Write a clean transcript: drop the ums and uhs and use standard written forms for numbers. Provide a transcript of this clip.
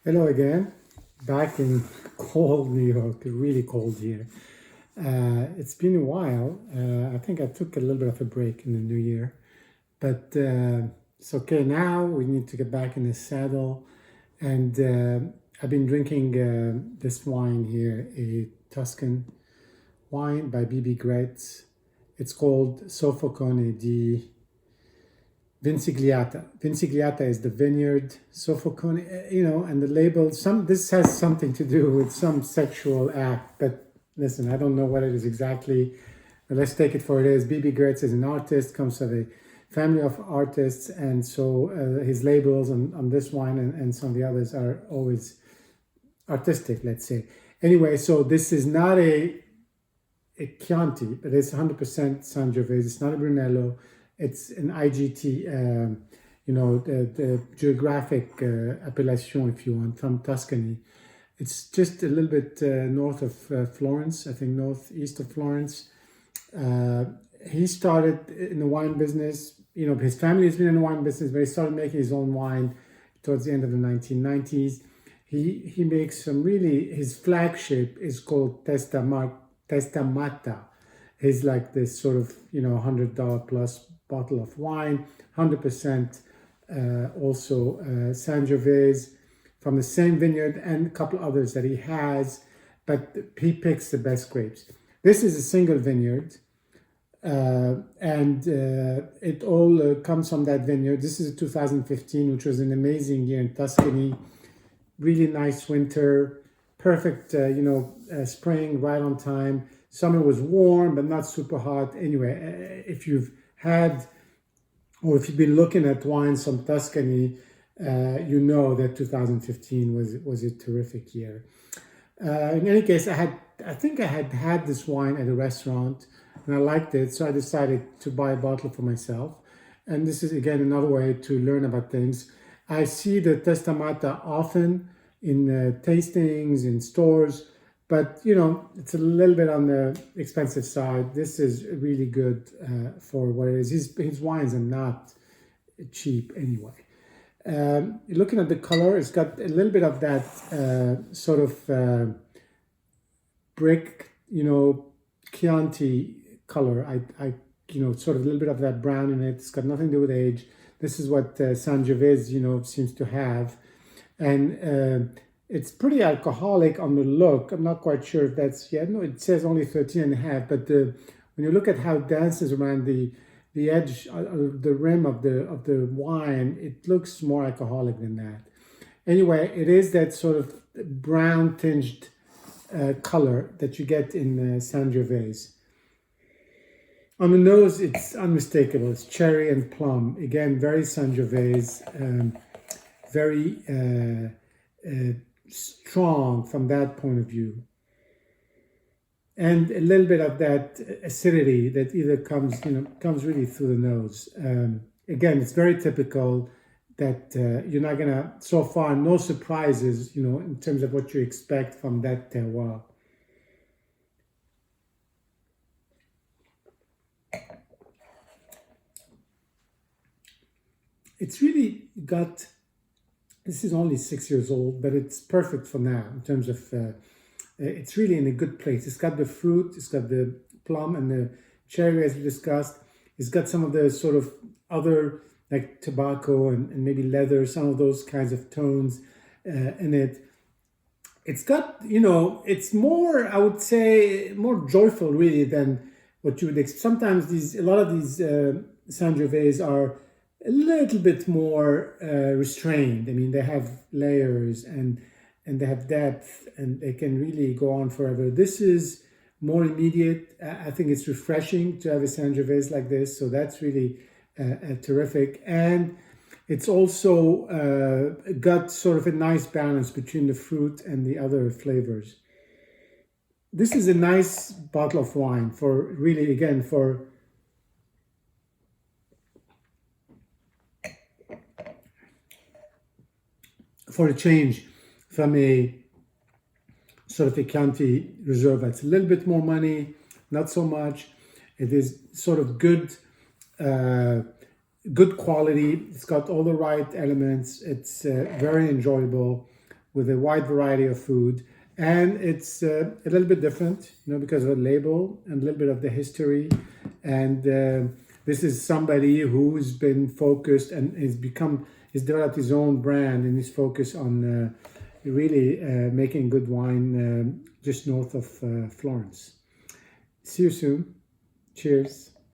Hello again, back in cold New York, really cold here. It's been a while. I think I took a little bit of a break in the new year, but it's okay now. We need to get back in the saddle. And I've been drinking this wine here, a Tuscan wine by Bibi Graetz. It's called Soffocone di Vincigliata. Vincigliata is the vineyard. Soffocone, and the label. This has something to do with some sexual act, but listen, I don't know what it is exactly. But let's take it for it is. Bibi Graetz is an artist, comes from a family of artists, and so his labels on this wine and some of the others are always artistic, let's say. Anyway, so this is not a Chianti, but it's 100% Sangiovese. It's not a Brunello. It's an IGT, the geographic appellation, if you want, from Tuscany. It's just a little bit north of Florence, I think northeast of Florence. He started in the wine business. His family has been in the wine business, but he started making his own wine towards the end of the 1990s. He makes some his flagship is called Testamata. Is like this sort of, $100 plus bottle of wine, 100% also Sangiovese from the same vineyard and a couple others that he has, but he picks the best grapes. This is a single vineyard, and it all comes from that vineyard. This is 2015, which was an amazing year in Tuscany. Really nice winter, perfect, spring right on time. Summer was warm, but not super hot. Anyway, if you've had, or if you've been looking at wines from Tuscany, you know that 2015 was a terrific year. In any case, I think I had this wine at a restaurant, and I liked it, so I decided to buy a bottle for myself. And this is again another way to learn about things. I see the Testamata often in tastings in stores. But, it's a little bit on the expensive side. This is really good for what it is. His wines are not cheap anyway. Looking at the color, it's got a little bit of that sort of brick, Chianti color. Sort of a little bit of that brown in it. It's got nothing to do with age. This is what Sangiovese, seems to have. And it's pretty alcoholic on the look. I'm not quite sure if that's no, it says only 13 and a half, but when you look at how it dances around the edge, the rim of the wine, it looks more alcoholic than that. Anyway, it is that sort of brown tinged color that you get in Sangiovese. On the nose, it's unmistakable. It's cherry and plum. Again, very Sangiovese, very strong from that point of view, and a little bit of that acidity that either comes really through the nose. Again, it's very typical that you're not gonna, so far, no surprises, in terms of what you expect from that terroir. It's really got. This is only 6 years old, but it's perfect for now in terms of, it's really in a good place. It's got the fruit, it's got the plum and the cherry as we discussed. It's got some of the sort of other like tobacco and maybe leather, some of those kinds of tones in it. It's got, it's more, I would say, more joyful really than what you would expect. Sometimes a lot of these Sangiovese are a little bit more restrained. I mean, they have layers and they have depth and they can really go on forever. This is more immediate. I think it's refreshing to have a Sangiovese like this. So that's really terrific. And it's also got sort of a nice balance between the fruit and the other flavors. This is a nice bottle of wine for really, again, for a change from a sort of a Chianti Reserva. It's a little bit more money, not so much. It is sort of good quality. It's got all the right elements. It's very enjoyable. with a wide variety of food. And it's a little bit different, because of the label and a little bit of the history. And this is somebody who's been focused and he's developed his own brand, and he's focused on really making good wine just north of Florence. See you soon. Cheers.